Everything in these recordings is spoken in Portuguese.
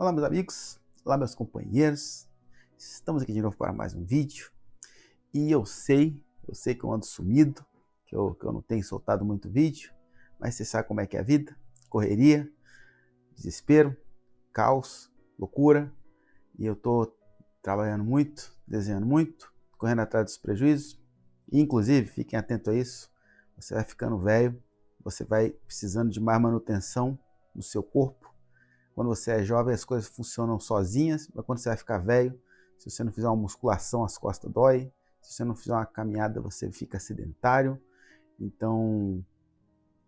Olá meus amigos, olá meus companheiros, estamos aqui de novo para mais um vídeo e eu sei que eu ando sumido, que eu não tenho soltado muito vídeo, mas você sabe como é que é a vida, correria, desespero, caos, loucura, e eu tô trabalhando muito, desenhando muito, correndo atrás dos prejuízos, e inclusive, fiquem atentos a isso, você vai ficando velho, você vai precisando de mais manutenção no seu corpo. Quando você é jovem, as coisas funcionam sozinhas, mas quando você vai ficar velho, se você não fizer uma musculação, as costas dói. Se você não fizer uma caminhada, você fica sedentário. Então,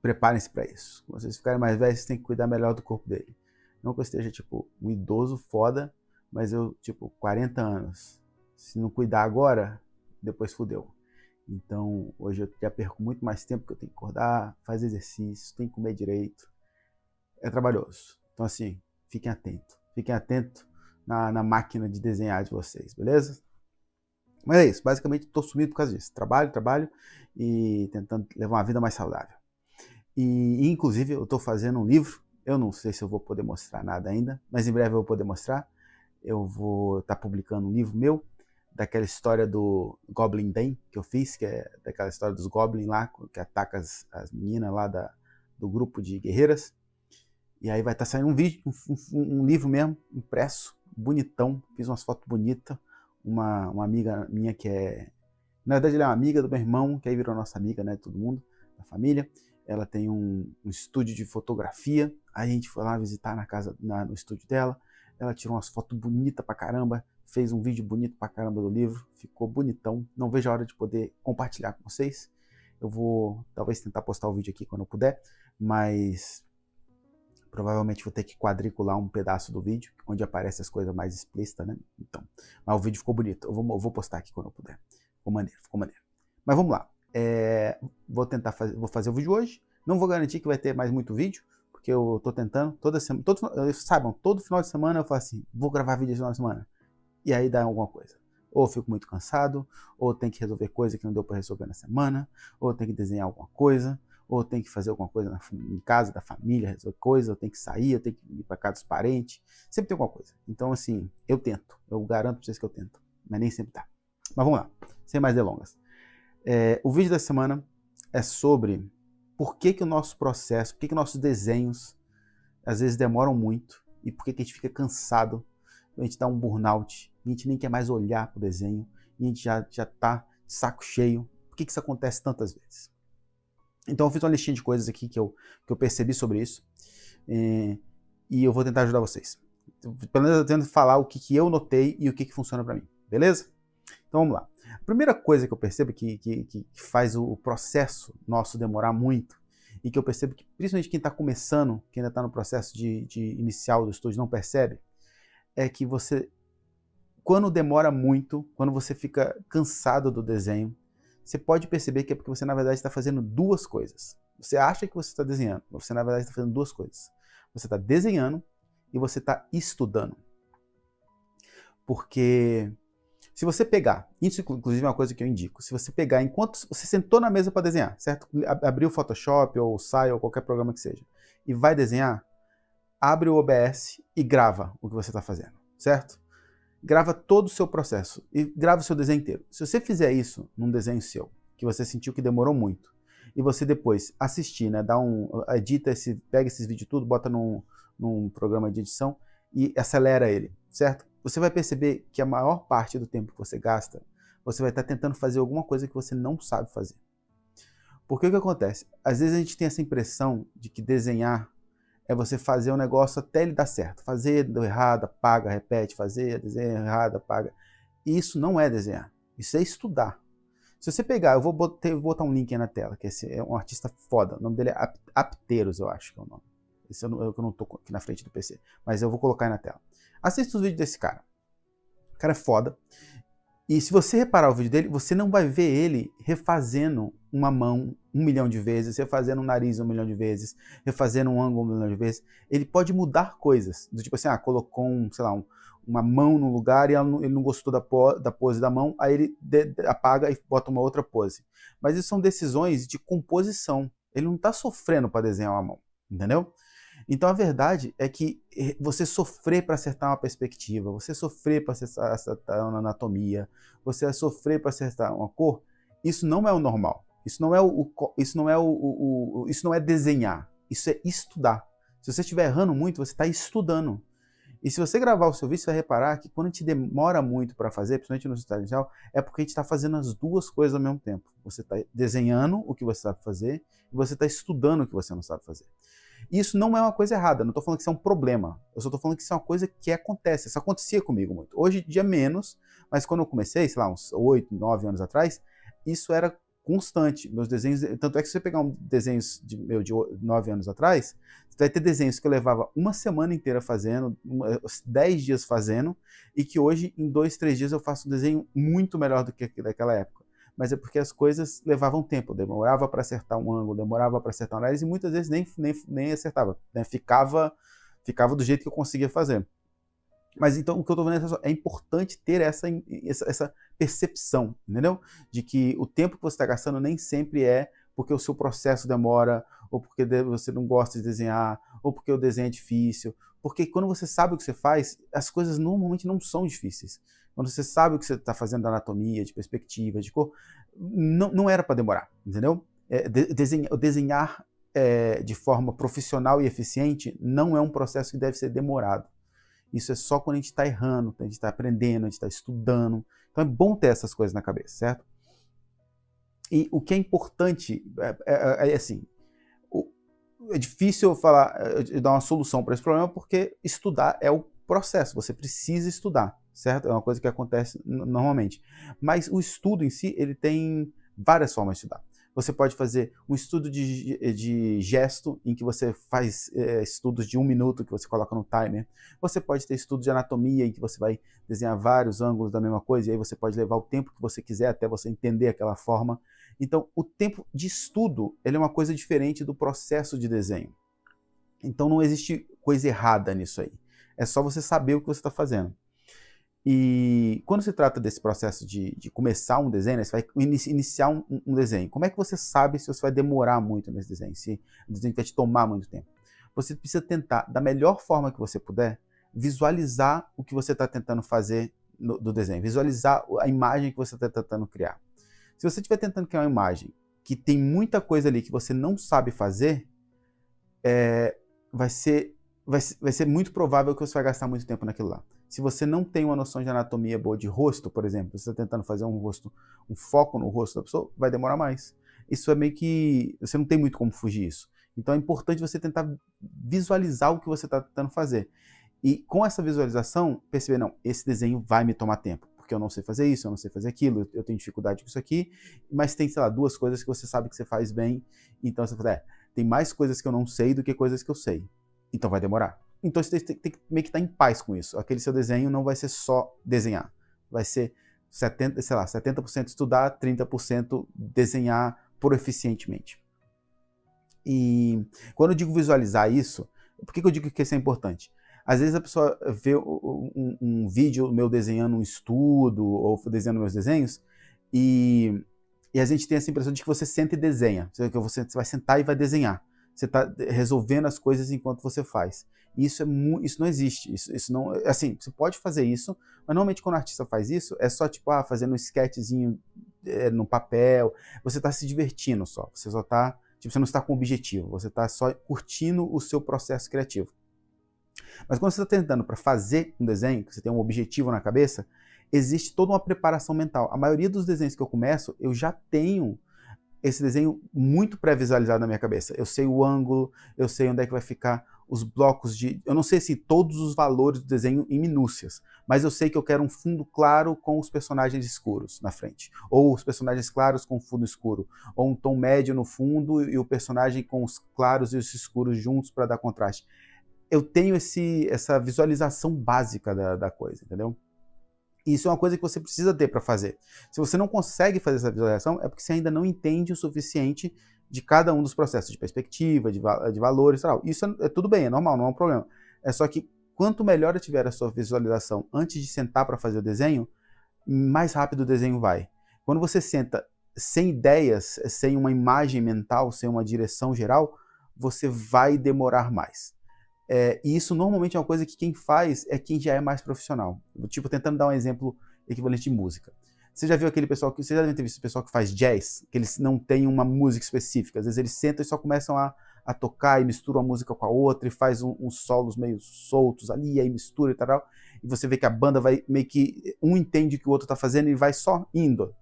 preparem-se para isso. Quando vocês ficarem mais velhos, vocês têm que cuidar melhor do corpo dele. Não que eu esteja, tipo, um idoso foda, mas eu, tipo, 40 anos. Se não cuidar agora, depois fudeu. Então, hoje eu já perco muito mais tempo, que eu tenho que acordar, fazer exercício, tenho que comer direito. É trabalhoso. Então, assim, fiquem atentos na máquina de desenhar de vocês, beleza? Mas é isso, basicamente estou sumido por causa disso. Trabalho e tentando levar uma vida mais saudável. E inclusive, eu estou fazendo um livro, eu não sei se eu vou poder mostrar nada ainda, mas em breve eu vou poder mostrar. Eu vou estar publicando um livro meu, daquela história do Goblin Den que eu fiz, que é daquela história dos Goblins lá, que ataca as meninas lá do grupo de guerreiras. E aí vai estar saindo um vídeo, um livro mesmo, impresso, bonitão. Fiz umas fotos bonitas. Uma amiga minha que é... Na verdade, ela é uma amiga do meu irmão, que aí virou nossa amiga, né? Todo mundo, da família. Ela tem um estúdio de fotografia. Aí a gente foi lá visitar no estúdio dela. Ela tirou umas fotos bonitas pra caramba. Fez um vídeo bonito pra caramba do livro. Ficou bonitão. Não vejo a hora de poder compartilhar com vocês. Eu vou, talvez, tentar postar o vídeo aqui quando eu puder. Mas... provavelmente vou ter que quadricular um pedaço do vídeo, onde aparece as coisas mais explícitas, né? Então, mas o vídeo ficou bonito. Eu vou postar aqui quando eu puder. Ficou maneiro. Mas vamos lá. Vou fazer o vídeo hoje. Não vou garantir que vai ter mais muito vídeo, porque eu tô tentando. Saibam, todo final de semana eu falo assim, vou gravar vídeo no final de semana. E aí dá alguma coisa. Ou eu fico muito cansado, ou tem que resolver coisa que não deu para resolver na semana, ou tem que desenhar alguma coisa, ou tem que fazer alguma coisa em casa, da família, resolver coisa, eu tenho que sair, eu tenho que ir para casa dos parentes, sempre tem alguma coisa. Então, assim, eu tento, eu garanto para vocês que eu tento, mas nem sempre dá. Mas vamos lá, sem mais delongas. O vídeo da semana é sobre por que o nosso processo, por que nossos desenhos às vezes demoram muito e por que a gente fica cansado, a gente dá um burnout, a gente nem quer mais olhar para o desenho, e a gente já tá de saco cheio. Por que isso acontece tantas vezes? Então eu fiz uma listinha de coisas aqui que eu percebi sobre isso, e eu vou tentar ajudar vocês. Pelo menos eu tento falar o que eu notei e o que funciona para mim, beleza? Então vamos lá. A primeira coisa que eu percebo que faz o processo nosso demorar muito, e que eu percebo que principalmente quem está começando, quem ainda está no processo de inicial do estúdio não percebe, é que você, quando demora muito, quando você fica cansado do desenho, você pode perceber que é porque você, na verdade, está fazendo duas coisas. Você acha que você está desenhando, mas você, na verdade, está fazendo duas coisas. Você está desenhando e você está estudando. Porque se você pegar, isso inclusive é uma coisa que eu indico, se você pegar enquanto você sentou na mesa para desenhar, certo? Abriu o Photoshop ou o Sai ou qualquer programa que seja, e vai desenhar, abre o OBS e grava o que você está fazendo, certo? Grava todo o seu processo e grava o seu desenho inteiro. Se você fizer isso num desenho seu, que você sentiu que demorou muito, e você depois assistir, né, pega esses vídeos tudo, bota num programa de edição e acelera ele, certo? Você vai perceber que a maior parte do tempo que você gasta, você vai estar tentando fazer alguma coisa que você não sabe fazer. Porque o que acontece? Às vezes a gente tem essa impressão de que desenhar é você fazer um negócio até ele dar certo. Fazer, deu errado, apaga, repete, fazer, desenha errado, apaga. E isso não é desenhar, isso é estudar. Se você pegar, eu vou botar um link aí na tela, que esse é um artista foda, o nome dele é Apteros, eu acho que é o nome. Esse eu não tô aqui na frente do PC, mas eu vou colocar aí na tela. Assista os vídeos desse cara. O cara é foda. E se você reparar o vídeo dele, você não vai ver ele refazendo uma mão 1 milhão de vezes, refazendo um nariz 1 milhão de vezes, refazendo um ângulo 1 milhão de vezes. Ele pode mudar coisas. Do tipo assim, colocou uma mão no lugar e ele não gostou da pose da mão, aí ele apaga e bota uma outra pose. Mas isso são decisões de composição. Ele não está sofrendo para desenhar uma mão, entendeu? Então a verdade é que você sofrer para acertar uma perspectiva, você sofrer para acertar uma anatomia, você sofrer para acertar uma cor, isso não é o normal. Isso não é isso não é desenhar, isso é estudar. Se você estiver errando muito, você está estudando. E se você gravar o seu vídeo, você vai reparar que quando a gente demora muito para fazer, principalmente no tutorial inicial, é porque a gente está fazendo as duas coisas ao mesmo tempo. Você está desenhando o que você sabe fazer e você está estudando o que você não sabe fazer. Isso não é uma coisa errada, não estou falando que isso é um problema. Eu só estou falando que isso é uma coisa que acontece. Isso acontecia comigo muito. Hoje em dia menos, mas quando eu comecei, sei lá, uns 8, 9 anos atrás, isso era constante. Meus desenhos, tanto é que se você pegar um desenho de 9 anos atrás, você vai ter desenhos que eu levava uma semana inteira fazendo, 10 dias fazendo, e que hoje, em 2, 3 dias, eu faço um desenho muito melhor do que daquela época. Mas é porque as coisas levavam tempo, demorava para acertar um ângulo, demorava para acertar uma análise, e muitas vezes nem acertava, né? Ficava do jeito que eu conseguia fazer. Mas então o que eu estou vendo é importante ter essa percepção, entendeu? De que o tempo que você está gastando nem sempre é porque o seu processo demora, ou porque você não gosta de desenhar, ou porque o desenho é difícil. Porque quando você sabe o que você faz, as coisas normalmente não são difíceis. Quando você sabe o que você está fazendo de anatomia, de perspectiva, de cor, não era para demorar, entendeu? Desenhar de forma profissional e eficiente não é um processo que deve ser demorado. Isso é só quando a gente está errando, a gente está aprendendo, a gente está estudando. Então é bom ter essas coisas na cabeça, certo? E o que é importante é assim, é difícil eu falar, eu dar uma solução para esse problema, porque estudar é o processo, você precisa estudar, certo? É uma coisa que acontece normalmente. Mas o estudo em si, ele tem várias formas de estudar. Você pode fazer um estudo de gesto, em que você faz estudos de 1 minuto, que você coloca no timer. Você pode ter estudo de anatomia, em que você vai desenhar vários ângulos da mesma coisa, e aí você pode levar o tempo que você quiser até você entender aquela forma. Então, o tempo de estudo, ele é uma coisa diferente do processo de desenho. Então, não existe coisa errada nisso aí. É só você saber o que você está fazendo. E quando se trata desse processo de começar um desenho, né, você vai iniciar um desenho. Como é que você sabe se você vai demorar muito nesse desenho, se o desenho vai te tomar muito tempo? Você precisa tentar, da melhor forma que você puder, visualizar o que você está tentando fazer do desenho, visualizar a imagem que você está tentando criar. Se você estiver tentando criar uma imagem que tem muita coisa ali que você não sabe fazer, vai ser muito provável que você vai gastar muito tempo naquilo lá. Se você não tem uma noção de anatomia boa de rosto, por exemplo, você está tentando fazer um foco no rosto da pessoa, vai demorar mais. Isso é meio que... você não tem muito como fugir disso. Então é importante você tentar visualizar o que você está tentando fazer. E com essa visualização, perceber, não, esse desenho vai me tomar tempo, porque eu não sei fazer isso, eu não sei fazer aquilo, eu tenho dificuldade com isso aqui, mas tem, sei lá, 2 coisas que você sabe que você faz bem, então você fala, tem mais coisas que eu não sei do que coisas que eu sei. Então vai demorar. Então você tem que meio que estar em paz com isso. Aquele seu desenho não vai ser só desenhar. Vai ser 70% estudar, 30% desenhar proficientemente. E quando eu digo visualizar isso, por que eu digo que isso é importante? Às vezes a pessoa vê um vídeo meu desenhando um estudo, ou desenhando meus desenhos, e a gente tem essa impressão de que você senta e desenha. Você vai sentar e vai desenhar. Você está resolvendo as coisas enquanto você faz. Isso não existe. Isso não, assim, você pode fazer isso, mas normalmente quando o artista faz isso, é só tipo, fazendo um sketchzinho no papel. Você está se divertindo só. Você só está, tipo, você não está com objetivo. Você está só curtindo o seu processo criativo. Mas quando você está tentando para fazer um desenho, que você tem um objetivo na cabeça, existe toda uma preparação mental. A maioria dos desenhos que eu começo, eu já tenho esse desenho muito pré-visualizado na minha cabeça. Eu sei o ângulo, eu sei onde é que vai ficar os blocos de... eu não sei se todos os valores do desenho em minúcias, mas eu sei que eu quero um fundo claro com os personagens escuros na frente, ou os personagens claros com fundo escuro, ou um tom médio no fundo e o personagem com os claros e os escuros juntos para dar contraste. Eu tenho essa visualização básica da coisa, entendeu? E isso é uma coisa que você precisa ter para fazer. Se você não consegue fazer essa visualização, é porque você ainda não entende o suficiente de cada um dos processos, de perspectiva, de valores, tal. Isso é tudo bem, é normal, não é um problema. É só que quanto melhor tiver a sua visualização antes de sentar para fazer o desenho, mais rápido o desenho vai. Quando você senta sem ideias, sem uma imagem mental, sem uma direção geral, você vai demorar mais. E isso normalmente é uma coisa que quem faz é quem já é mais profissional. Tipo, tentando dar um exemplo equivalente de música. Você já viu aquele pessoal que... Você já deve ter visto o pessoal que faz jazz, que eles não têm uma música específica. Às vezes eles sentam e só começam a tocar e misturam uma música com a outra e faz uns solos meio soltos ali, aí mistura e tal. E você vê que a banda vai meio que... Um entende o que o outro tá fazendo e vai só indo.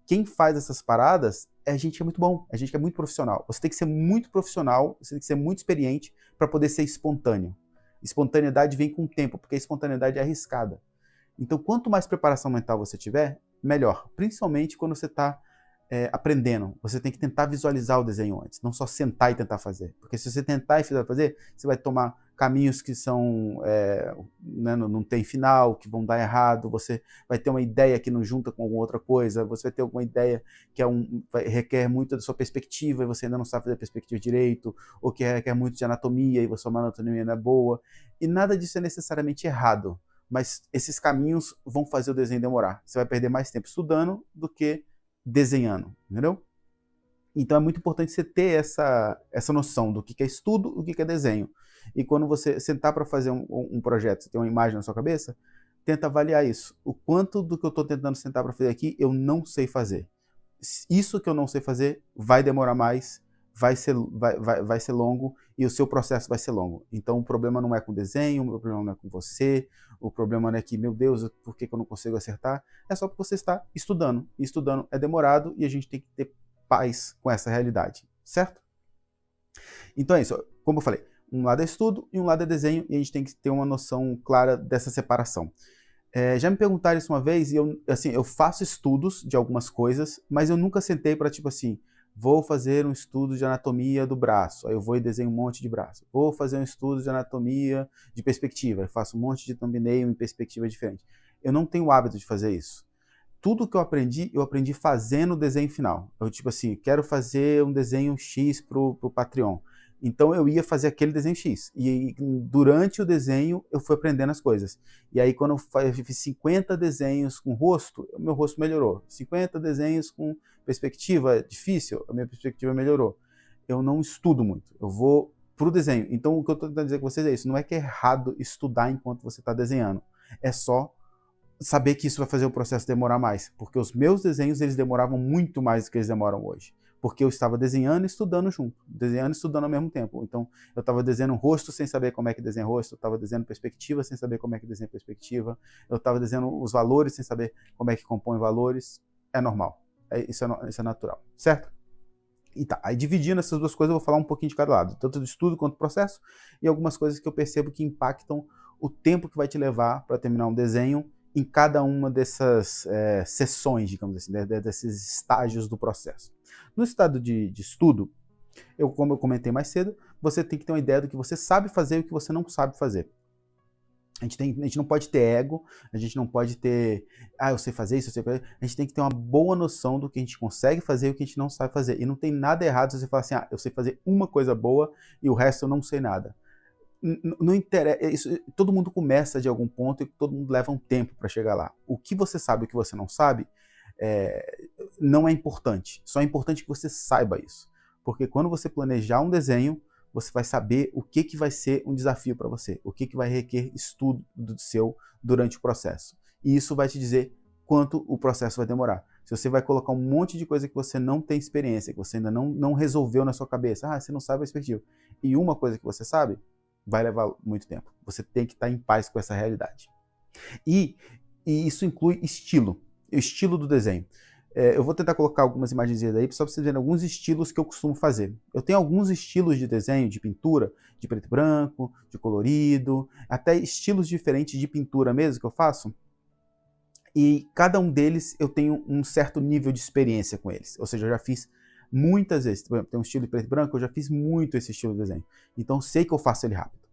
Quem faz essas paradas é gente que é muito bom, é gente que é muito profissional. Você tem que ser muito profissional, você tem que ser muito experiente para poder ser espontâneo. Espontaneidade vem com o tempo, porque a espontaneidade é arriscada. Então, quanto mais preparação mental você tiver, melhor. Principalmente quando você está aprendendo. Você tem que tentar visualizar o desenho antes, não só sentar e tentar fazer. Porque se você tentar e fazer, você vai tomar caminhos que são né, não tem final, que vão dar errado, você vai ter uma ideia que não junta com alguma outra coisa, você vai ter alguma ideia que requer muito da sua perspectiva e você ainda não sabe fazer a perspectiva direito, ou que requer muito de anatomia e a sua anatomia não é boa. E nada disso é necessariamente errado, mas esses caminhos vão fazer o desenho demorar. Você vai perder mais tempo estudando do que desenhando, entendeu? Então é muito importante você ter essa noção do que é estudo, do que é desenho. E quando você sentar para fazer um projeto, você tem uma imagem na sua cabeça, tenta avaliar isso. O quanto do que eu estou tentando sentar para fazer aqui, eu não sei fazer. Isso que eu não sei fazer vai demorar mais, vai ser longo e o seu processo vai ser longo. Então o problema não é com o desenho, o problema não é com você, o problema não é que, meu Deus, por que eu não consigo acertar? É só porque você está estudando. E estudando é demorado e a gente tem que ter paz com essa realidade, certo? Então é isso, como eu falei, um lado é estudo e um lado é desenho e a gente tem que ter uma noção clara dessa separação. Já me perguntaram isso uma vez e eu faço estudos de algumas coisas, mas eu nunca sentei para tipo assim, vou fazer um estudo de anatomia do braço, aí eu vou e desenho um monte de braço. Vou fazer um estudo de anatomia de perspectiva, eu faço um monte de thumbnail em perspectiva diferente. Eu não tenho o hábito de fazer isso. Tudo que eu aprendi fazendo o desenho final. Eu, tipo assim, quero fazer um desenho X pro Patreon. Então eu ia fazer aquele desenho X. E durante o desenho eu fui aprendendo as coisas. E aí quando eu fiz 50 desenhos com rosto, o meu rosto melhorou. 50 desenhos com perspectiva difícil, a minha perspectiva melhorou. Eu não estudo muito. Eu vou pro desenho. Então o que eu estou tentando dizer com vocês é isso. Não é que é errado estudar enquanto você está desenhando. É só saber que isso vai fazer o processo demorar mais, porque os meus desenhos eles demoravam muito mais do que eles demoram hoje, porque eu estava desenhando e estudando junto, desenhando e estudando ao mesmo tempo. Então eu estava desenhando rosto sem saber como é que desenha rosto, eu estava desenhando perspectiva sem saber como é que desenha perspectiva, eu estava desenhando os valores sem saber como é que compõe valores. É normal, isso é natural, certo? E tá, aí dividindo essas duas coisas eu vou falar um pouquinho de cada lado, tanto do estudo quanto do processo, e algumas coisas que eu percebo que impactam o tempo que vai te levar para terminar um desenho em cada uma dessas sessões, digamos assim, desses estágios do processo. No estado de estudo, como eu comentei mais cedo, você tem que ter uma ideia do que você sabe fazer e o que você não sabe fazer. A gente não pode ter ego, a gente não pode ter, eu sei fazer isso, eu sei fazer. A gente tem que ter uma boa noção do que a gente consegue fazer e o que a gente não sabe fazer. E não tem nada errado se você falar assim, eu sei fazer uma coisa boa e o resto eu não sei nada. Não interessa, todo mundo começa de algum ponto e todo mundo leva um tempo para chegar lá. O que você sabe e o que você não sabe não é importante. Só é importante que você saiba isso. Porque quando você planejar um desenho, você vai saber o que vai ser um desafio para você, o que vai requer estudo seu durante o processo. E isso vai te dizer quanto o processo vai demorar. Se você vai colocar um monte de coisa que você não tem experiência, que você ainda não resolveu na sua cabeça, você não sabe a perspectiva, e uma coisa que você sabe, vai levar muito tempo. Você tem que estar em paz com essa realidade. E isso inclui estilo, o estilo do desenho. Eu vou tentar colocar algumas imagens aí, só para vocês verem alguns estilos que eu costumo fazer. Eu tenho alguns estilos de desenho, de pintura, de preto e branco, de colorido, até estilos diferentes de pintura mesmo que eu faço. E cada um deles eu tenho um certo nível de experiência com eles. Ou seja, eu já fiz muitas vezes. Por exemplo, tem um estilo de preto e branco, eu já fiz muito esse estilo de desenho. Então sei que eu faço ele rápido.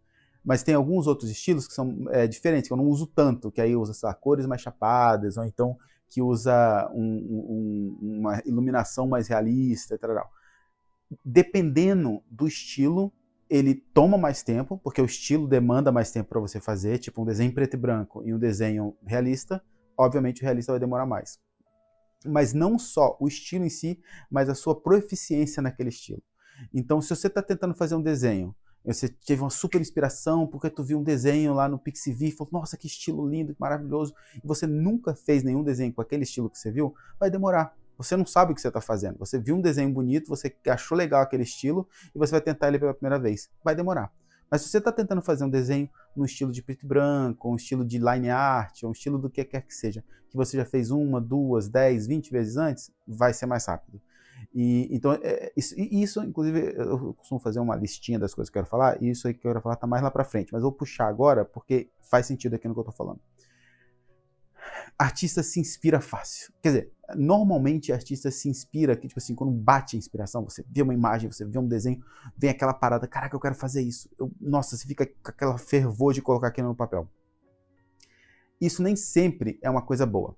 Mas tem alguns outros estilos que são diferentes, que eu não uso tanto, que aí usa, sei lá, cores mais chapadas, ou então que usa uma iluminação mais realista, etc. Dependendo do estilo, ele toma mais tempo, porque o estilo demanda mais tempo para você fazer, tipo um desenho preto e branco e um desenho realista, obviamente o realista vai demorar mais. Mas não só o estilo em si, mas a sua proficiência naquele estilo. Então, se você está tentando fazer um desenho Você teve uma super inspiração porque tu viu um desenho lá no Pixiv e falou, nossa, que estilo lindo, que maravilhoso, e você nunca fez nenhum desenho com aquele estilo que você viu, vai demorar. Você não sabe o que você está fazendo. Você viu um desenho bonito, você achou legal aquele estilo e você vai tentar ele pela primeira vez. Vai demorar. Mas se você está tentando fazer um desenho no estilo de preto e branco, um estilo de line art, ou um estilo do que quer que seja, que você já fez 1, 2, 10, 20 vezes antes, vai ser mais rápido. Então, isso, inclusive, eu costumo fazer uma listinha das coisas que eu quero falar, e isso aí que eu quero falar está mais lá para frente, mas eu vou puxar agora porque faz sentido aqui no que eu estou falando. Artista se inspira fácil. Quer dizer, normalmente artista se inspira, que tipo assim, quando bate a inspiração, você vê uma imagem, você vê um desenho, vem aquela parada, caraca, eu quero fazer isso. Nossa, você fica com aquela fervor de colocar aquilo no papel. Isso nem sempre é uma coisa boa,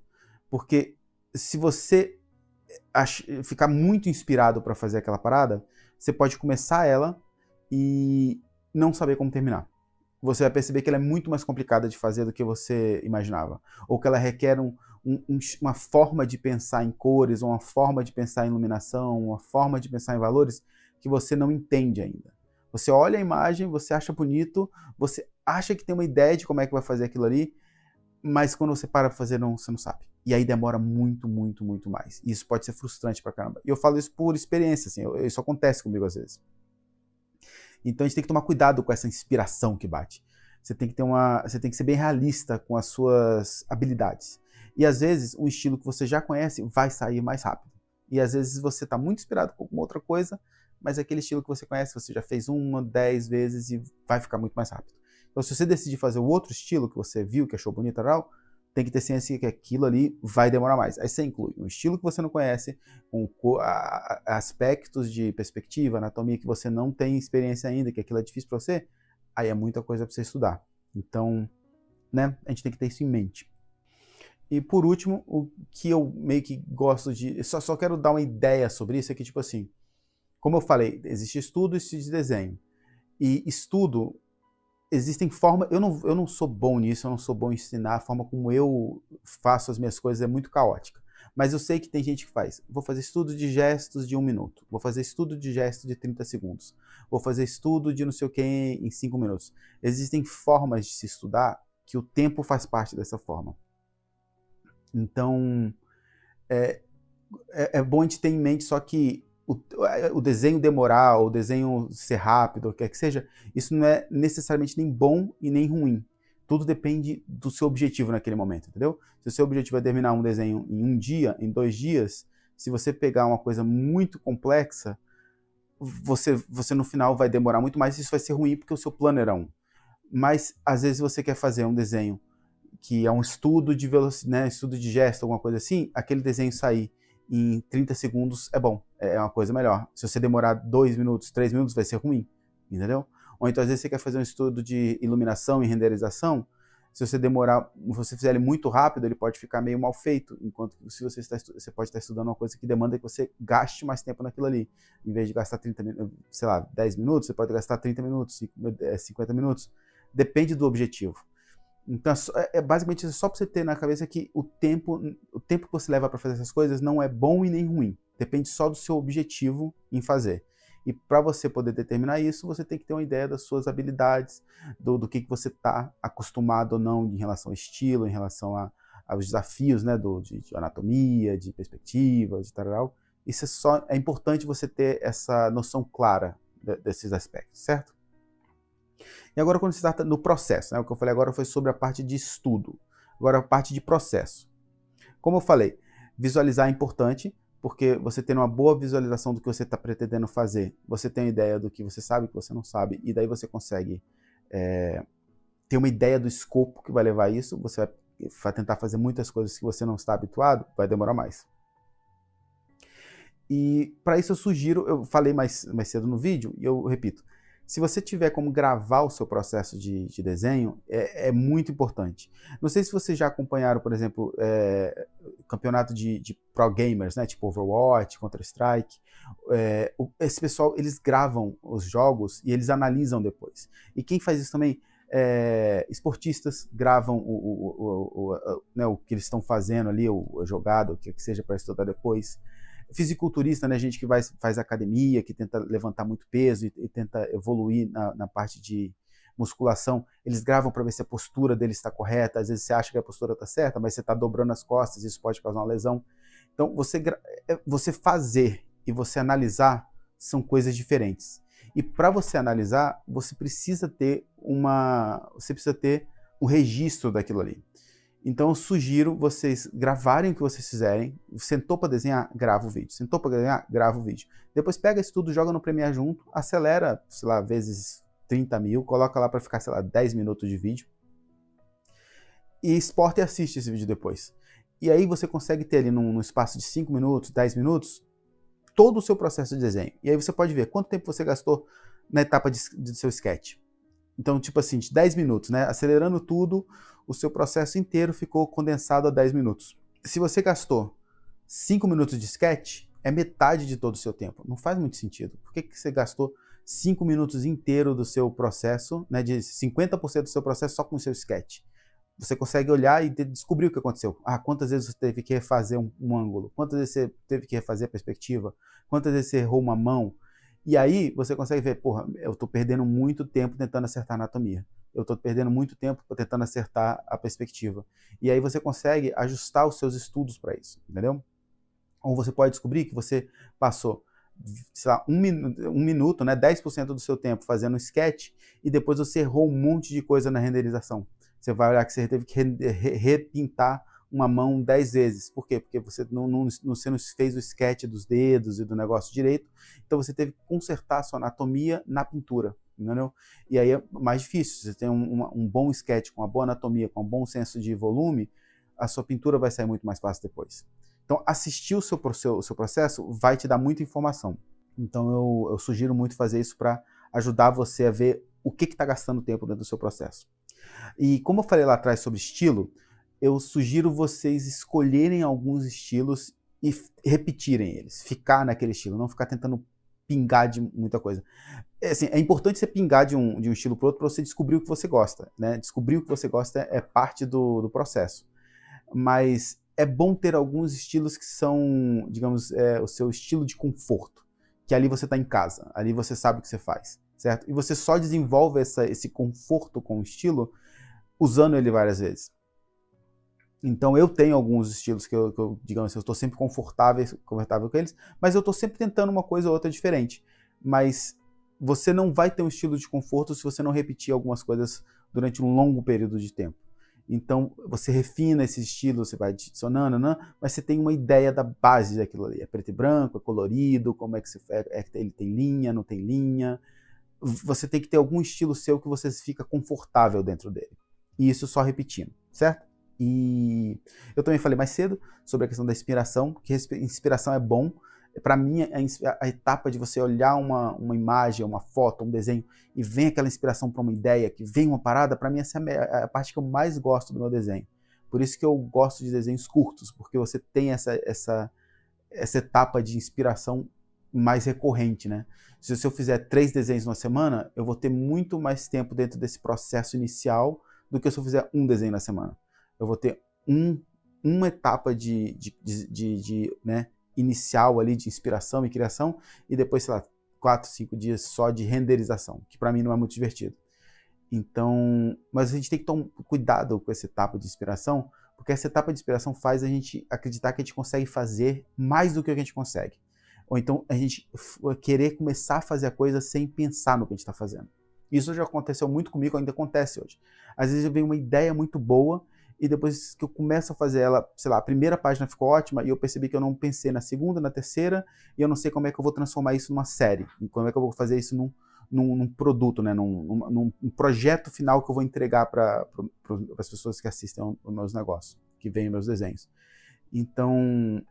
porque se você ficar muito inspirado para fazer aquela parada, você pode começar ela e não saber como terminar. Você vai perceber que ela é muito mais complicada de fazer do que você imaginava. Ou que ela requer uma forma de pensar em cores, ou uma forma de pensar em iluminação, uma forma de pensar em valores que você não entende ainda. Você olha a imagem, você acha bonito, você acha que tem uma ideia de como é que vai fazer aquilo ali, mas quando você para fazer, você não sabe. E aí demora muito, muito, muito mais. E isso pode ser frustrante pra caramba. E eu falo isso por experiência, assim, isso acontece comigo às vezes. Então a gente tem que tomar cuidado com essa inspiração que bate. Você tem que ser bem realista com as suas habilidades. E às vezes um estilo que você já conhece vai sair mais rápido. E às vezes você está muito inspirado com alguma outra coisa, mas aquele estilo que você conhece, você já fez 1, 10 vezes e vai ficar muito mais rápido. Então se você decidir fazer o outro estilo que você viu, que achou bonito e tal, tem que ter ciência que aquilo ali vai demorar mais. Aí você inclui um estilo que você não conhece, com aspectos de perspectiva, anatomia que você não tem experiência ainda, que aquilo é difícil para você, aí é muita coisa para você estudar. Então, né, a gente tem que ter isso em mente. E por último, o que eu meio que gosto de... Só quero dar uma ideia sobre isso, é que tipo assim, como eu falei, existe estudo e estudo de desenho. E estudo... Existem formas, eu não sou bom nisso, eu não sou bom em ensinar, a forma como eu faço as minhas coisas é muito caótica. Mas eu sei que tem gente que faz. Vou fazer estudo de gestos de 1 minuto, vou fazer estudo de gestos de 30 segundos, vou fazer estudo de não sei o que em 5 minutos. Existem formas de se estudar que o tempo faz parte dessa forma. Então, é bom a gente ter em mente só que o desenho demorar, ou o desenho ser rápido, ou o que quer que seja, isso não é necessariamente nem bom e nem ruim. Tudo depende do seu objetivo naquele momento, entendeu? Se o seu objetivo é terminar um desenho em 1 dia, em 2 dias, se você pegar uma coisa muito complexa, você no final vai demorar muito mais e isso vai ser ruim porque o seu plano era 1. Mas, às vezes, você quer fazer um desenho que é um estudo de velocidade, né, estudo de gesto, alguma coisa assim, aquele desenho sair em 30 segundos é bom, é uma coisa melhor. Se você demorar 2 minutos, 3 minutos, vai ser ruim, entendeu? Ou então, às vezes, você quer fazer um estudo de iluminação e renderização, se você demorar, se você fizer ele muito rápido, ele pode ficar meio mal feito, enquanto que se você pode estar estudando uma coisa que demanda que você gaste mais tempo naquilo ali. Em vez de gastar 10 minutos, você pode gastar 30 minutos, 50 minutos. Depende do objetivo. Então, basicamente só para você ter na cabeça que o tempo que você leva para fazer essas coisas não é bom e nem ruim. Depende só do seu objetivo em fazer. E para você poder determinar isso, você tem que ter uma ideia das suas habilidades, do que você está acostumado ou não em relação ao estilo, em relação aos desafios, né, de anatomia, de perspectiva, de tal. Isso é importante você ter essa noção clara desses aspectos, certo? E agora quando se trata no processo, né? O que eu falei agora foi sobre a parte de estudo. Agora a parte de processo. Como eu falei, visualizar é importante, porque você tendo uma boa visualização do que você está pretendendo fazer, você tem uma ideia do que você sabe, que você não sabe, e daí você consegue ter uma ideia do escopo que vai levar a isso, você vai tentar fazer muitas coisas que você não está habituado, vai demorar mais. E para isso eu sugiro, eu falei mais cedo no vídeo, e eu repito, se você tiver como gravar o seu processo de desenho, é muito importante. Não sei se vocês já acompanharam, por exemplo, campeonato de pro gamers, né, tipo Overwatch, Counter-Strike. Esse pessoal, eles gravam os jogos e eles analisam depois. E quem faz isso também, esportistas gravam né, o que eles estão fazendo ali, a jogada, o que seja para estudar depois. Fisiculturista, né, gente que faz academia, que tenta levantar muito peso e tenta evoluir na parte de musculação, eles gravam para ver se a postura deles está correta. Às vezes você acha que a postura está certa, mas você está dobrando as costas, isso pode causar uma lesão. Então, você fazer e você analisar são coisas diferentes. E para você analisar, você precisa ter um registro daquilo ali. Então eu sugiro vocês gravarem o que vocês fizerem. Sentou para desenhar, grava o vídeo. Sentou para desenhar, grava o vídeo. Depois pega isso tudo, joga no Premiere junto, acelera, sei lá, vezes 30 mil, coloca lá para ficar, sei lá, 10 minutos de vídeo. E exporta e assiste esse vídeo depois. E aí você consegue ter ali num espaço de 5 minutos, 10 minutos, todo o seu processo de desenho. E aí você pode ver quanto tempo você gastou na etapa de seu sketch. Então, tipo assim, de 10 minutos, né? Acelerando tudo, o seu processo inteiro ficou condensado a 10 minutos. Se você gastou 5 minutos de sketch, é metade de todo o seu tempo. Não faz muito sentido. Por que você gastou 5 minutos inteiro do seu processo, né, de 50% do seu processo só com o seu sketch? Você consegue olhar e descobrir o que aconteceu. Ah, quantas vezes você teve que refazer um ângulo? Quantas vezes você teve que refazer a perspectiva? Quantas vezes você errou uma mão? E aí você consegue ver, porra, eu estou perdendo muito tempo tentando acertar a anatomia. Eu estou perdendo muito tempo tentando acertar a perspectiva. E aí você consegue ajustar os seus estudos para isso, entendeu? Ou você pode descobrir que você passou, sei lá, um minuto, né, 10% do seu tempo fazendo um sketch e depois você errou um monte de coisa na renderização. Você vai olhar que você teve que repintar uma mão 10 vezes. Por quê? Porque você não fez o sketch dos dedos e do negócio direito, então você teve que consertar a sua anatomia na pintura, entendeu? E aí é mais difícil. Você tem um bom sketch com uma boa anatomia, com um bom senso de volume, a sua pintura vai sair muito mais fácil depois. Então, assistir o seu processo vai te dar muita informação. Então, eu sugiro muito fazer isso para ajudar você a ver o que está gastando tempo dentro do seu processo. E como eu falei lá atrás sobre estilo, eu sugiro vocês escolherem alguns estilos e repetirem eles, ficar naquele estilo, não ficar tentando pingar de muita coisa. Assim, é importante você pingar de um estilo para o outro para você descobrir o que você gosta, né? Descobrir o que você gosta é parte do processo. Mas é bom ter alguns estilos que são, digamos, o seu estilo de conforto, que ali você está em casa, ali você sabe o que você faz, certo? E você só desenvolve esse conforto com o estilo usando ele várias vezes. Então eu tenho alguns estilos que eu digamos assim, eu estou sempre confortável com eles, mas eu estou sempre tentando uma coisa ou outra diferente. Mas você não vai ter um estilo de conforto se você não repetir algumas coisas durante um longo período de tempo. Então você refina esse estilo, você vai adicionando, né? Mas você tem uma ideia da base daquilo ali. É preto e branco, é colorido, como é que ele tem linha, não tem linha. Você tem que ter algum estilo seu que você fica confortável dentro dele. E isso só repetindo, certo? E eu também falei mais cedo sobre a questão da inspiração, que inspiração é bom. Para mim, a etapa de você olhar uma imagem, uma foto, um desenho, e vem aquela inspiração para uma ideia, que vem uma parada, para mim essa é a parte que eu mais gosto do meu desenho. Por isso que eu gosto de desenhos curtos, porque você tem essa etapa de inspiração mais recorrente, né? Se eu fizer 3 desenhos numa semana, eu vou ter muito mais tempo dentro desse processo inicial do que se eu fizer um desenho na semana. Eu vou ter uma etapa né, inicial ali de inspiração e criação e depois, sei lá, 4, 5 dias só de renderização, que para mim não é muito divertido. Então, mas a gente tem que tomar cuidado com essa etapa de inspiração, porque essa etapa de inspiração faz a gente acreditar que a gente consegue fazer mais do que a gente consegue. Ou então a gente querer começar a fazer a coisa sem pensar no que a gente está fazendo. Isso já aconteceu muito comigo, ainda acontece hoje. Às vezes eu venho uma ideia muito boa e depois que eu começo a fazer ela, sei lá, a primeira página ficou ótima e eu percebi que eu não pensei na segunda, na terceira, e eu não sei como é que eu vou transformar isso numa série, como é que eu vou fazer isso num produto, né, num projeto final que eu vou entregar para as pessoas que assistem aos meus negócios, que veem meus desenhos. Então,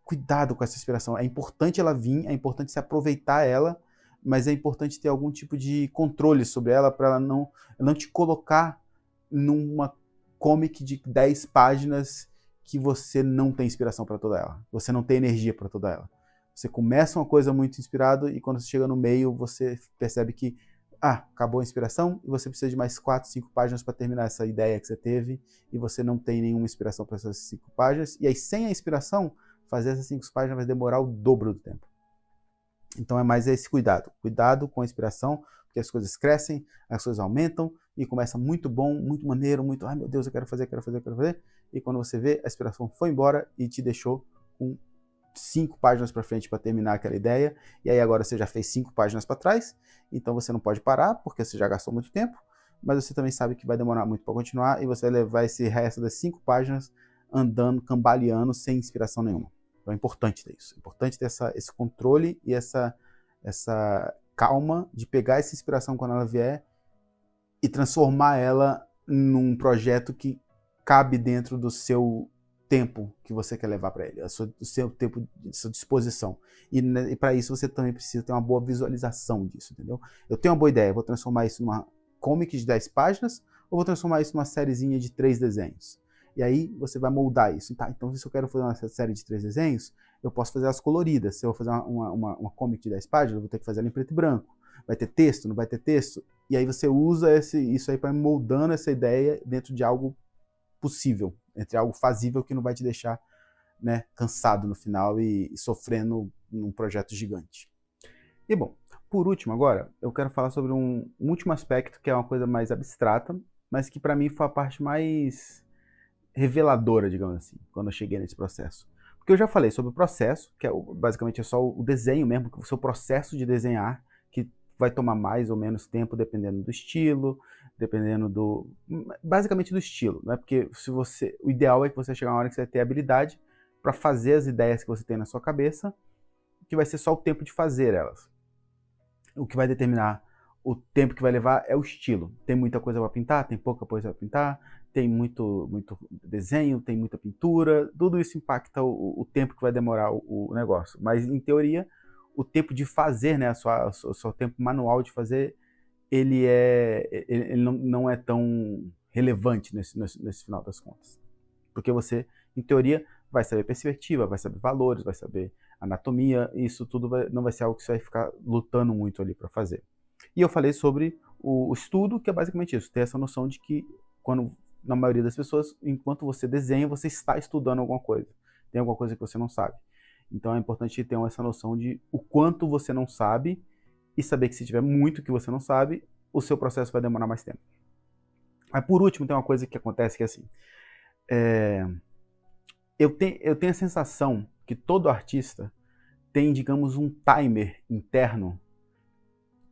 cuidado com essa inspiração. É importante ela vir, é importante se aproveitar ela, mas é importante ter algum tipo de controle sobre ela para ela não te colocar numa comic de 10 páginas que você não tem inspiração para toda ela. Você não tem energia para toda ela. Você começa uma coisa muito inspirado e quando você chega no meio, você percebe que acabou a inspiração e você precisa de mais 4, 5 páginas para terminar essa ideia que você teve e você não tem nenhuma inspiração para essas 5 páginas. E aí, sem a inspiração, fazer essas 5 páginas vai demorar o dobro do tempo. Então é mais esse cuidado. Cuidado com a inspiração, porque as coisas crescem, as coisas aumentam e começa muito bom, muito maneiro, muito, ai meu Deus, eu quero fazer, quero fazer, quero fazer. E quando você vê, a inspiração foi embora e te deixou com 5 páginas para frente para terminar aquela ideia. E aí agora você já fez 5 páginas para trás, então você não pode parar, porque você já gastou muito tempo, mas você também sabe que vai demorar muito para continuar e você vai levar esse resto das 5 páginas andando, cambaleando, sem inspiração nenhuma. Então é importante ter isso. É importante ter esse controle e essa calma de pegar essa inspiração quando ela vier e transformar ela num projeto que cabe dentro do seu tempo que você quer levar para ele, o seu tempo, a sua disposição. E para isso você também precisa ter uma boa visualização disso, entendeu? Eu tenho uma boa ideia, vou transformar isso numa comic de 10 páginas ou vou transformar isso numa sériezinha de 3 desenhos. E aí você vai moldar isso. Tá, então se eu quero fazer uma série de 3 desenhos, eu posso fazer elas coloridas. Se eu vou fazer uma comic de 10 páginas, eu vou ter que fazer ela em preto e branco. Vai ter texto, não vai ter texto? E aí você usa isso aí para moldando essa ideia dentro de algo possível, entre algo fazível que não vai te deixar, né, cansado no final e sofrendo num projeto gigante. E bom, por último agora, eu quero falar sobre um último aspecto que é uma coisa mais abstrata, mas que para mim foi a parte mais reveladora, digamos assim, quando eu cheguei nesse processo. Porque eu já falei sobre o processo, que basicamente é só o desenho mesmo, o seu processo de desenhar, que vai tomar mais ou menos tempo dependendo do estilo, dependendo basicamente do estilo, né? Porque o ideal é que você chegar uma hora que você vai ter habilidade para fazer as ideias que você tem na sua cabeça, que vai ser só o tempo de fazer elas. O que vai determinar o tempo que vai levar é o estilo. Tem muita coisa para pintar, tem pouca coisa para pintar, tem muito desenho, tem muita pintura, tudo isso impacta o tempo que vai demorar o negócio. Mas, em teoria, o tempo de fazer, né, o seu tempo manual de fazer, ele não é tão relevante nesse final das contas. Porque você, em teoria, vai saber perspectiva, vai saber valores, vai saber anatomia, e isso tudo não vai ser algo que você vai ficar lutando muito ali para fazer. E eu falei sobre o estudo, que é basicamente isso, ter essa noção de que, na maioria das pessoas, enquanto você desenha, você está estudando alguma coisa. Tem alguma coisa que você não sabe. Então é importante ter essa noção de o quanto você não sabe e saber que se tiver muito que você não sabe, o seu processo vai demorar mais tempo. Mas por último, tem uma coisa que acontece que é assim, eu tenho a sensação que todo artista tem, digamos, um timer interno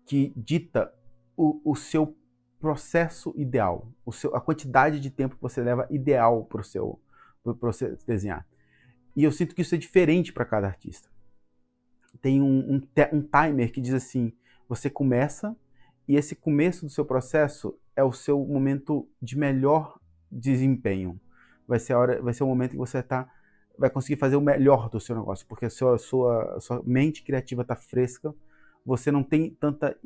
que dita o seu processo ideal, a quantidade de tempo que você leva ideal para você desenhar. E eu sinto que isso é diferente para cada artista. Tem um timer que diz assim, você começa e esse começo do seu processo é o seu momento de melhor desempenho. Vai ser o momento que você vai conseguir fazer o melhor do seu negócio, porque a sua mente criativa está fresca, você não tem tanta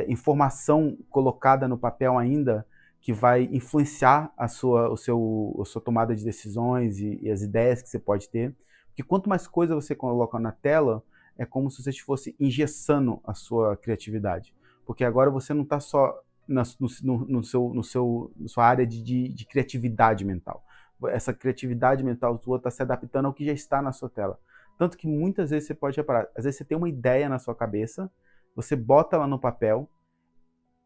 informação colocada no papel ainda que vai influenciar a sua tomada de decisões e as ideias que você pode ter. Porque quanto mais coisa você coloca na tela, é como se você estivesse engessando a sua criatividade. Porque agora você não está só na sua área de criatividade mental. Essa criatividade mental sua está se adaptando ao que já está na sua tela. Tanto que muitas vezes você pode reparar, às vezes você tem uma ideia na sua cabeça, você bota ela no papel,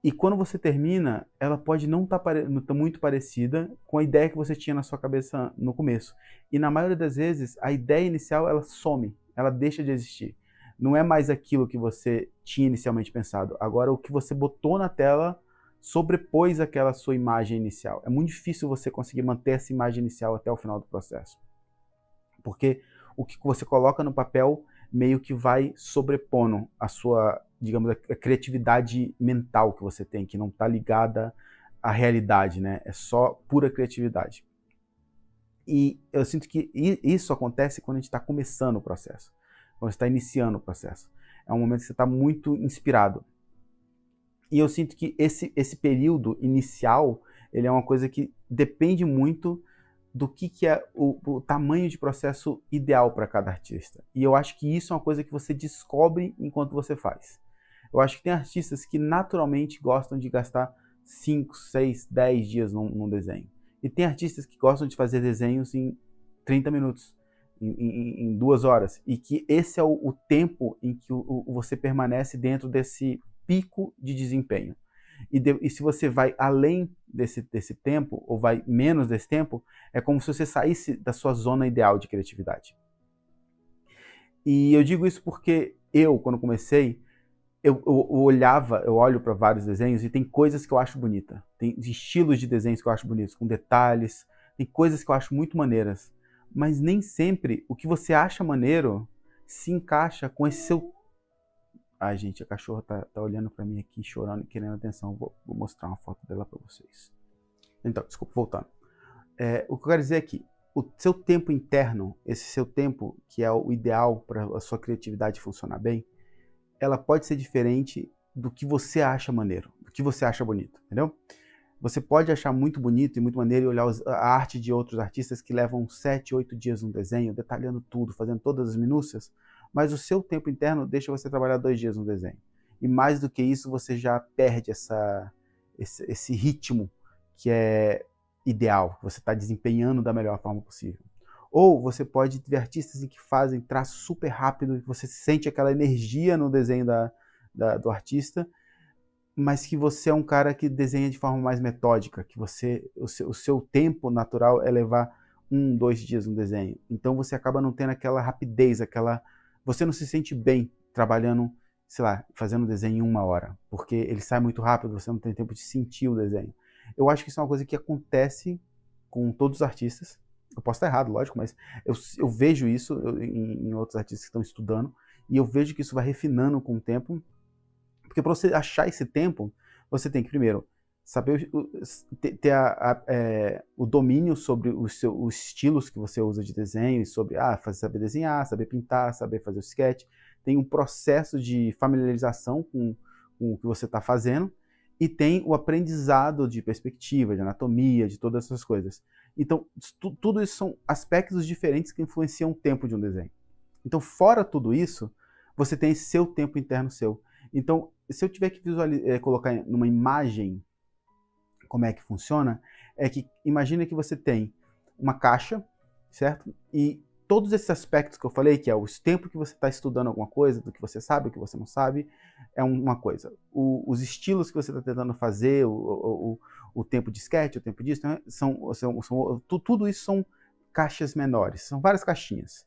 e quando você termina, ela pode não estar muito parecida com a ideia que você tinha na sua cabeça no começo. E na maioria das vezes, a ideia inicial, ela some, ela deixa de existir. Não é mais aquilo que você tinha inicialmente pensado. Agora, o que você botou na tela sobrepôs aquela sua imagem inicial. É muito difícil você conseguir manter essa imagem inicial até o final do processo. Porque o que você coloca no papel meio que vai sobrepondo a sua, digamos, a criatividade mental que você tem, que não está ligada à realidade, né? É só pura criatividade. E eu sinto que isso acontece quando a gente está começando o processo, quando você está iniciando o processo. É um momento que você está muito inspirado. E eu sinto que esse período inicial, ele é uma coisa que depende muito do que é o tamanho de processo ideal para cada artista. E eu acho que isso é uma coisa que você descobre enquanto você faz. Eu acho que tem artistas que naturalmente gostam de gastar 5, 6, 10 dias num desenho. E tem artistas que gostam de fazer desenhos em 30 minutos, em 2 horas, e que esse é o tempo em que você permanece dentro desse pico de desempenho. E se você vai além desse tempo, ou vai menos desse tempo, é como se você saísse da sua zona ideal de criatividade. E eu digo isso porque eu, quando comecei, eu olho para vários desenhos e tem coisas que eu acho bonita. Tem estilos de desenhos que eu acho bonitos, com detalhes. Tem coisas que eu acho muito maneiras. Mas nem sempre o que você acha maneiro se encaixa com esse seu... Ai, gente, a cachorra tá olhando para mim aqui, chorando e querendo atenção. Vou mostrar uma foto dela para vocês. Então, desculpa, voltando. O que eu quero dizer é que o seu tempo interno, esse seu tempo que é o ideal para a sua criatividade funcionar bem, ela pode ser diferente do que você acha maneiro, do que você acha bonito, entendeu? Você pode achar muito bonito e muito maneiro e olhar a arte de outros artistas que levam 7, 8 dias no desenho, detalhando tudo, fazendo todas as minúcias, mas o seu tempo interno deixa você trabalhar 2 dias no desenho. E mais do que isso, você já perde esse ritmo que é ideal, que você está desempenhando da melhor forma possível. Ou você pode ver artistas que fazem traço super rápido, que você sente aquela energia no desenho do artista, mas que você é um cara que desenha de forma mais metódica, que o seu tempo natural é levar 1, 2 dias no desenho. Então você acaba não tendo aquela rapidez, você não se sente bem trabalhando, sei lá, fazendo desenho em 1 hora, porque ele sai muito rápido, você não tem tempo de sentir o desenho. Eu acho que isso é uma coisa que acontece com todos os artistas. Eu posso estar errado, lógico, mas eu vejo isso em outros artistas que estão estudando, e eu vejo que isso vai refinando com o tempo, porque para você achar esse tempo, você tem que, primeiro, saber ter o domínio sobre os estilos que você usa de desenho, e sobre saber desenhar, saber pintar, saber fazer o sketch. Tem um processo de familiarização com o que você está fazendo, e tem o aprendizado de perspectiva, de anatomia, de todas essas coisas. Então, tudo isso são aspectos diferentes que influenciam o tempo de um desenho. Então, fora tudo isso, você tem esse seu tempo interno seu. Então, se eu tiver que colocar numa imagem como é que funciona, é que imagina que você tem uma caixa, certo? E todos esses aspectos que eu falei, que é o tempo que você está estudando alguma coisa, do que você sabe, o que você não sabe, é uma coisa. Os estilos que você está tentando fazer, o tempo de sketch, o tempo disso, né? Tudo isso são caixas menores, são várias caixinhas.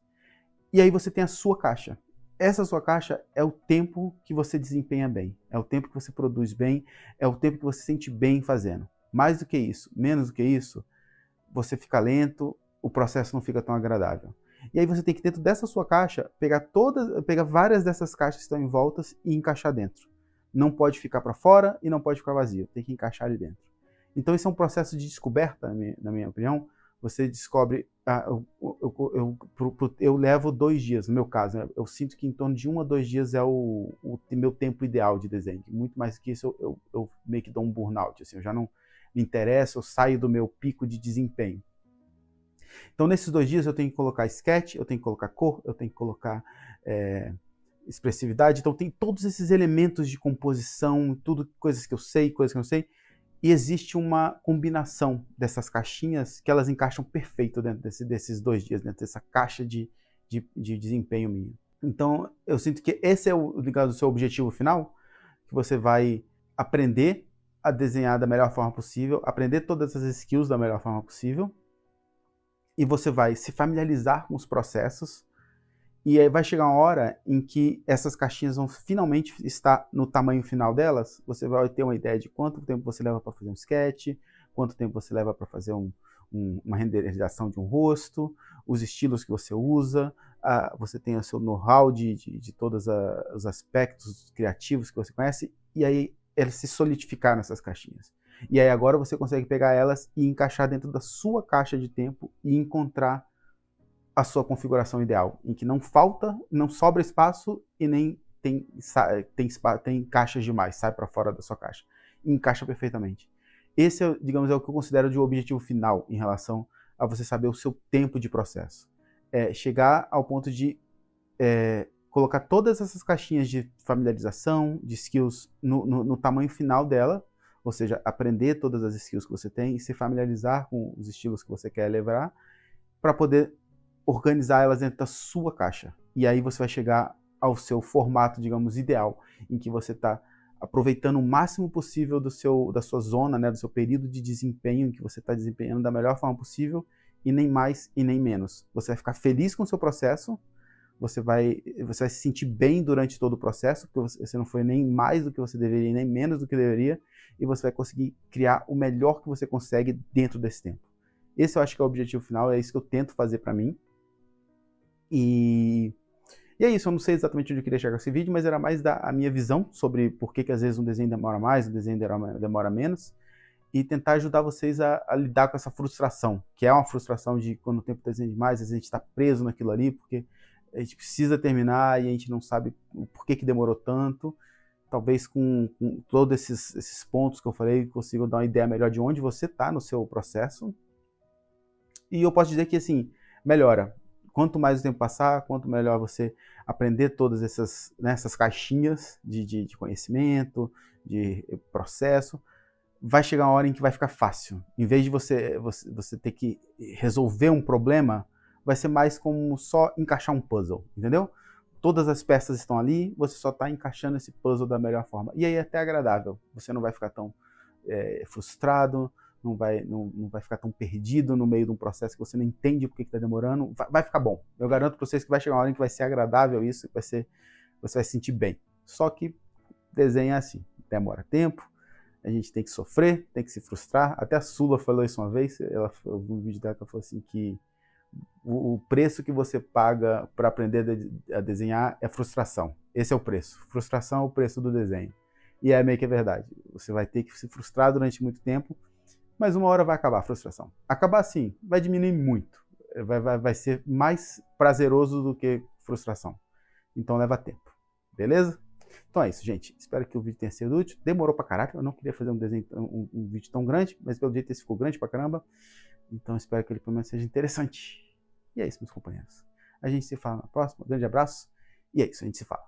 E aí você tem a sua caixa. Essa sua caixa é o tempo que você desempenha bem, é o tempo que você produz bem, é o tempo que você se sente bem fazendo. Mais do que isso, menos do que isso, você fica lento, o processo não fica tão agradável. E aí você tem que, dentro dessa sua caixa, pegar várias dessas caixas que estão em voltas e encaixar dentro. Não pode ficar para fora e não pode ficar vazio, tem que encaixar ali dentro. Então esse é um processo de descoberta, na minha opinião. Você descobre, eu levo 2 dias, no meu caso, né? Eu sinto que em torno de 1 a 2 dias é o meu tempo ideal de desenho. Muito mais do que isso, eu meio que dou um burnout, assim, eu já não me interessa, eu saio do meu pico de desempenho. Então, nesses 2 dias, eu tenho que colocar sketch, eu tenho que colocar cor, eu tenho que colocar expressividade. Então, tem todos esses elementos de composição, tudo, coisas que eu sei, coisas que eu não sei. E existe uma combinação dessas caixinhas que elas encaixam perfeito dentro desses 2 dias, dentro dessa caixa de desempenho minha. Então, eu sinto que esse é o seu objetivo final, que você vai aprender a desenhar da melhor forma possível, aprender todas essas skills da melhor forma possível, e você vai se familiarizar com os processos, e aí vai chegar uma hora em que essas caixinhas vão finalmente estar no tamanho final delas. Você vai ter uma ideia de quanto tempo você leva para fazer um sketch, quanto tempo você leva para fazer uma renderização de um rosto, os estilos que você usa, você tem o seu know-how de todos os aspectos criativos que você conhece, e aí eles se solidificaram nessas caixinhas. E aí agora você consegue pegar elas e encaixar dentro da sua caixa de tempo e encontrar a sua configuração ideal, em que não sobra espaço e nem tem caixas demais, sai para fora da sua caixa. E encaixa perfeitamente. Esse, digamos, é o que eu considero de objetivo final em relação a você saber o seu tempo de processo. Chegar ao ponto de colocar todas essas caixinhas de familiarização, de skills, no tamanho final dela, ou seja, aprender todas as skills que você tem e se familiarizar com os estilos que você quer levar, para poder organizar elas dentro da sua caixa. E aí você vai chegar ao seu formato, digamos, ideal, em que você está aproveitando o máximo possível da sua zona, né, do seu período de desempenho, em que você está desempenhando da melhor forma possível, e nem mais e nem menos. Você vai ficar feliz com o seu processo, você vai se sentir bem durante todo o processo, porque você não foi nem mais do que você deveria, nem menos do que deveria, e você vai conseguir criar o melhor que você consegue dentro desse tempo. Esse eu acho que é o objetivo final, é isso que eu tento fazer para mim. E é isso, eu não sei exatamente onde eu queria chegar com esse vídeo, mas era mais a minha visão sobre por que às vezes um desenho demora mais, um desenho demora menos, e tentar ajudar vocês a lidar com essa frustração, que é uma frustração de quando o tempo desenha demais, às vezes a gente está preso naquilo ali, porque a gente precisa terminar e a gente não sabe o porquê que demorou tanto. Talvez com todos esses pontos que eu falei, consiga dar uma ideia melhor de onde você está no seu processo. E eu posso dizer que, assim, melhora. Quanto mais o tempo passar, quanto melhor você aprender todas essas, né, essas caixinhas de conhecimento, de processo, vai chegar uma hora em que vai ficar fácil. Em vez de você ter que resolver um problema, vai ser mais como só encaixar um puzzle, entendeu? Todas as peças estão ali, você só está encaixando esse puzzle da melhor forma. E aí é até agradável. Você não vai ficar tão frustrado, não vai ficar tão perdido no meio de um processo que você não entende por que está demorando. Vai ficar bom. Eu garanto para vocês que vai chegar uma hora em que vai ser agradável isso, você vai se sentir bem. Só que desenho é assim, demora tempo, a gente tem que sofrer, tem que se frustrar. Até a Sula falou isso uma vez, eu vi um vídeo dela que ela falou assim que o preço que você paga para aprender a desenhar é frustração. Esse é o preço. Frustração é o preço do desenho. E é meio que verdade. Você vai ter que se frustrar durante muito tempo, mas uma hora vai acabar a frustração. Acabar assim, vai diminuir muito. Vai ser mais prazeroso do que frustração. Então leva tempo. Beleza? Então é isso, gente. Espero que o vídeo tenha sido útil. Demorou pra caraca. Eu não queria fazer um vídeo tão grande, mas pelo jeito esse ficou grande pra caramba. Então espero que ele pelo menos seja interessante. E é isso, meus companheiros. A gente se fala na próxima. Um grande abraço. E é isso, a gente se fala.